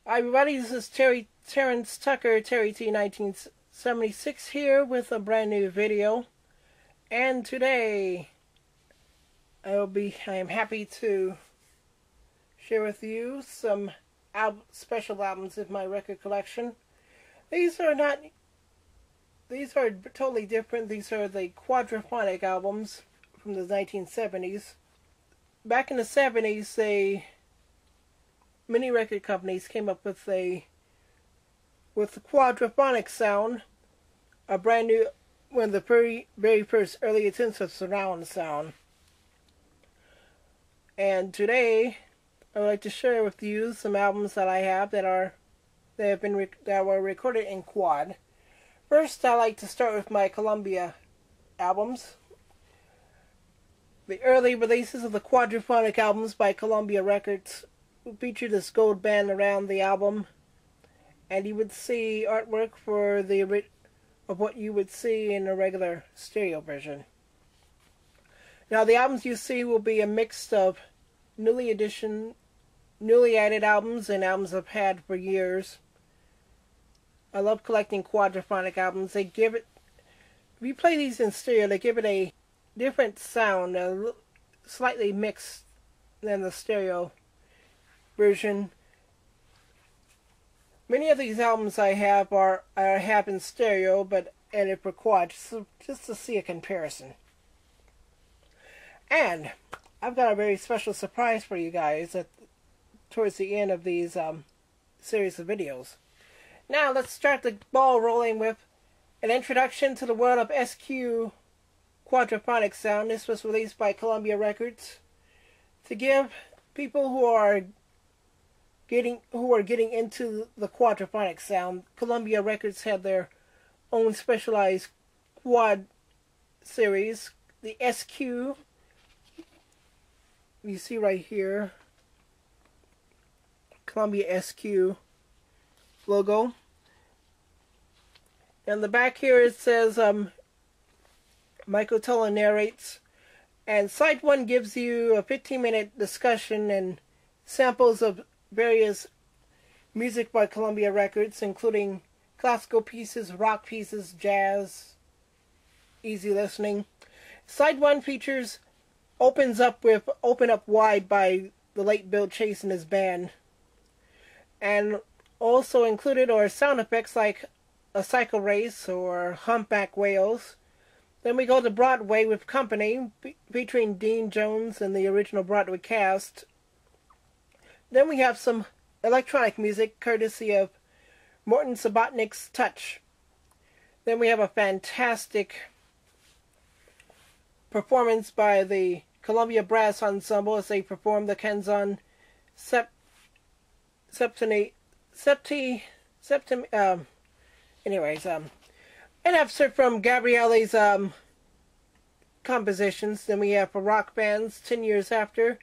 Hi everybody, this is Terrence Tucker, Terry T 1976 here with a brand new video. And today I am happy to share with you some special albums of my record collection. These are totally different. These are the Quadraphonic albums from the 1970s. Back in the 70s, many record companies came up with the quadraphonic sound, a brand new, one of the very first early attempts of surround sound. And today, I would like to share with you some albums that I have that were recorded in quad. First, I like to start with my Columbia albums. The early releases of the quadraphonic albums by Columbia Records featured this gold band around the album, and you would see artwork of what you would see in a regular stereo version. Now the albums you see will be a mix of newly added albums and albums I've had for years. I love collecting quadraphonic albums. If you play these in stereo, they give it a different sound, slightly mixed than the stereo version. Many of these albums I have in stereo, but added for quad, just to see a comparison. And I've got a very special surprise for you guys towards the end of these series of videos. Now let's start the ball rolling with an introduction to the world of SQ quadraphonic sound. This was released by Columbia Records to give people who are getting into the quadraphonic sound. Columbia Records had their own specialized quad series, the SQ. You see right here, Columbia SQ logo. And the back here it says Michael Tolla narrates, and side 1 gives you a 15-minute discussion and samples of various music by Columbia Records, including classical pieces, rock pieces, jazz, easy listening. Side 1 features Open Up Wide by the late Bill Chase and his band. And also included are sound effects like a cycle race or humpback whales. Then we go to Broadway with Company, featuring Dean Jones and the original Broadway cast. Then we have some electronic music, courtesy of Morton Subotnick's Touch. Then we have a fantastic performance by the Columbia Brass Ensemble as they perform the Canzone an excerpt from Gabrielli's compositions. Then we have for rock bands, 10 Years After,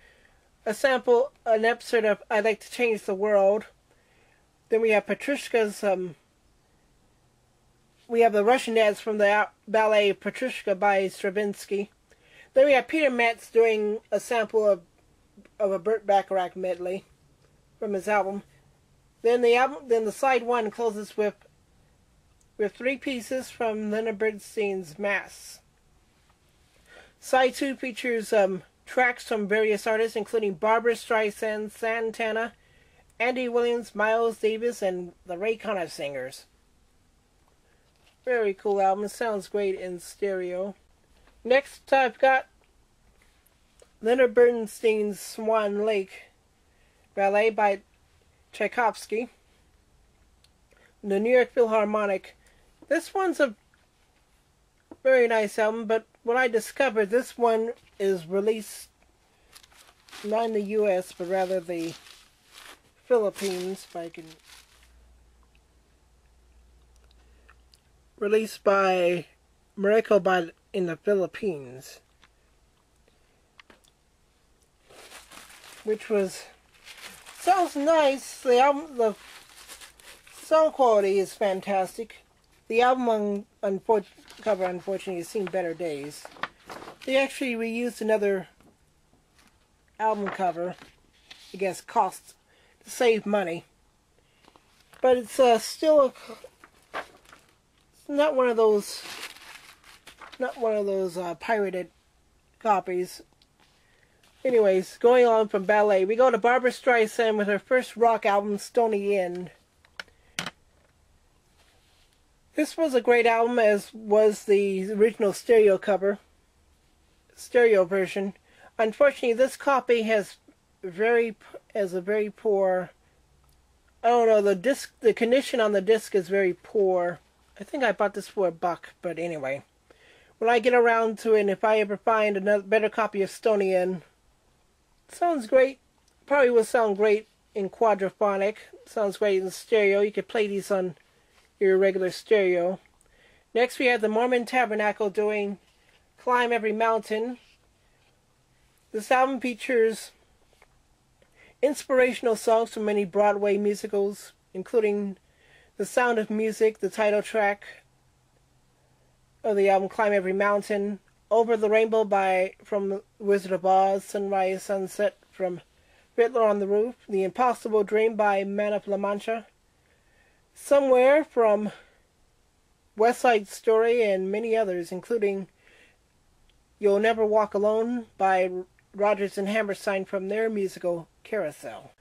an excerpt of I'd Like to Change the World. Then we have Petrushka's, we have the Russian dance from the ballet Petrushka by Stravinsky. Then we have Peter Metz doing a sample of a Burt Bacharach medley from his album. Then the side 1 closes with 3 pieces from Leonard Bernstein's Mass. Side 2 features tracks from various artists, including Barbra Streisand, Santana, Andy Williams, Miles Davis, and the Ray Conniff Singers. Very cool album. It sounds great in stereo. Next, I've got Leonard Bernstein's Swan Lake Ballet by Tchaikovsky, the New York Philharmonic. This one's a very nice album, but what I discovered, this one is released not in the U.S., but rather the Philippines, if I can. Released by Miracle in the Philippines, which sounds nice. The sound quality is fantastic. The album cover, unfortunately, has seen better days. They actually reused another album cover, I guess, cost to save money. but it's still it's not one of those pirated copies. Anyways, going on from Ballet, we go to Barbra Streisand with her first rock album, Stony End. This was a great album, as was the original stereo version. Unfortunately, this copy has a very poor. I don't know, the condition on the disc is very poor. I think I bought this for $1, but anyway. When I get around to it, and if I ever find another better copy of Stony End, it sounds great. Probably will sound great in quadraphonic. Sounds great in stereo. You could play these on your regular stereo. Next we have the Mormon Tabernacle doing Climb Every Mountain. This album features inspirational songs from many Broadway musicals, including The Sound of Music, the title track of the album Climb Every Mountain, Over the Rainbow from Wizard of Oz, Sunrise Sunset from Fiddler on the Roof, The Impossible Dream by Man of La Mancha, Somewhere from West Side Story, and many others, including You'll Never Walk Alone by Rodgers and Hammerstein from their musical Carousel.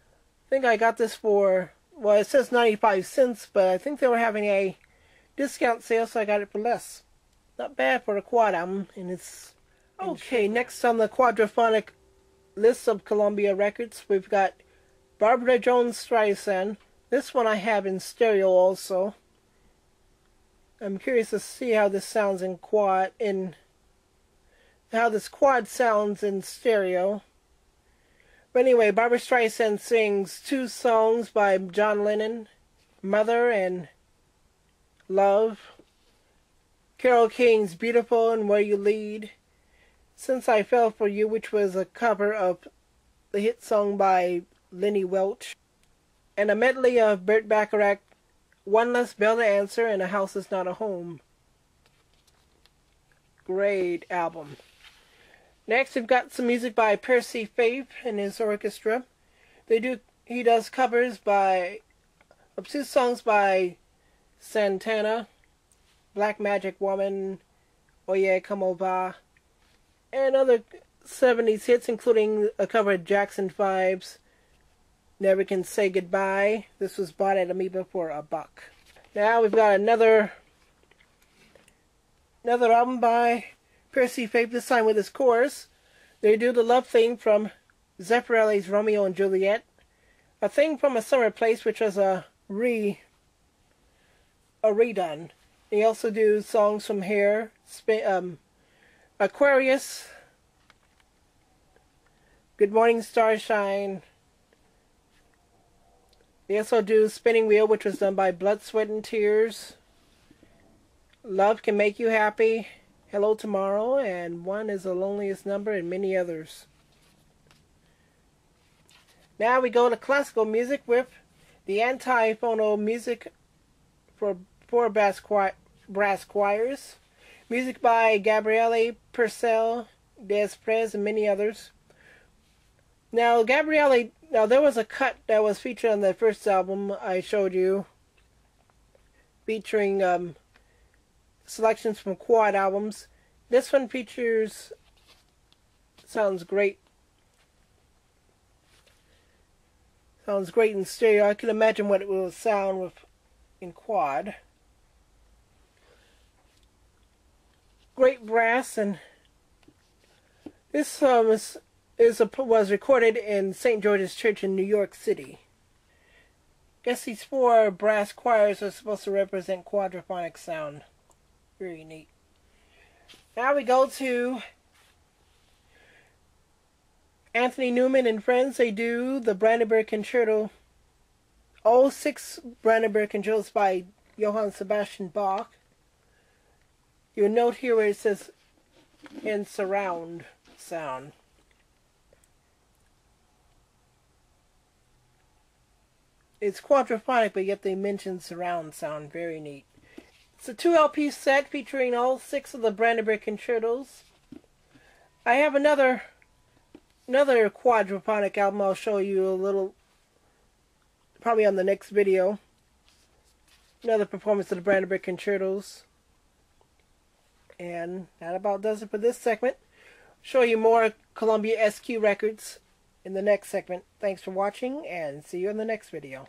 I think I got this for, well, it says 95 cents, but I think they were having a discount sale, so I got it for less. Not bad for a quad album, and it's okay. Next on the quadraphonic list of Columbia records, we've got Barbra Streisand. This one I have in stereo also. I'm curious to see how this sounds in quad, how this quad sounds in stereo. But anyway, Barbra Streisand sings 2 songs by John Lennon, Mother and Love, Carole King's Beautiful and Where You Lead, Since I Fell For You, which was a cover of the hit song by Lenny Welch, and a medley of Burt Bacharach, One Less Bell to Answer, and A House Is Not a Home. Great album. Next, we've got some music by Percy Faith and his orchestra. He does covers of 2 songs by Santana, Black Magic Woman, Oye Como Va, and other 70s hits, including a cover of Jackson 5's Never Can Say Goodbye. This was bought at Amoeba for $1. Now we've got another album by Percy Faith, this time with his chorus. They do the love theme from Zeffirelli's Romeo and Juliet, a thing from A Summer Place, which was a redone. They also do songs from Hair, Aquarius, Good Morning Starshine. They also do Spinning Wheel, which was done by Blood, Sweat, and Tears, Love Can Make You Happy, Hello Tomorrow, and One Is the Loneliest Number, and many others. Now we go to classical music with the antiphonal music for brass choirs. Music by Gabriele Purcell, Des Prez, and many others. Now, there was a cut that was featured on the first album I showed you, featuring selections from quad albums. This one sounds great. Sounds great in stereo. I can imagine what it will sound in quad. Great brass, and this was recorded in St. George's Church in New York City. Guess these 4 brass choirs are supposed to represent quadraphonic sound. Very neat. Now we go to Anthony Newman and Friends. They do the Brandenburg Concerto. All 6 Brandenburg Concertos by Johann Sebastian Bach. You'll note here where it says in surround sound. It's quadraphonic, but yet they mention surround sound. Very neat. It's a 2 LP set featuring all 6 of the Brandenburg Concertos. I have another quadraphonic album I'll show you a little, probably on the next video. another performance of the Brandenburg Concertos. And that about does it for this segment. Show you more Columbia SQ records in the next segment. Thanks for watching, and see you in the next video.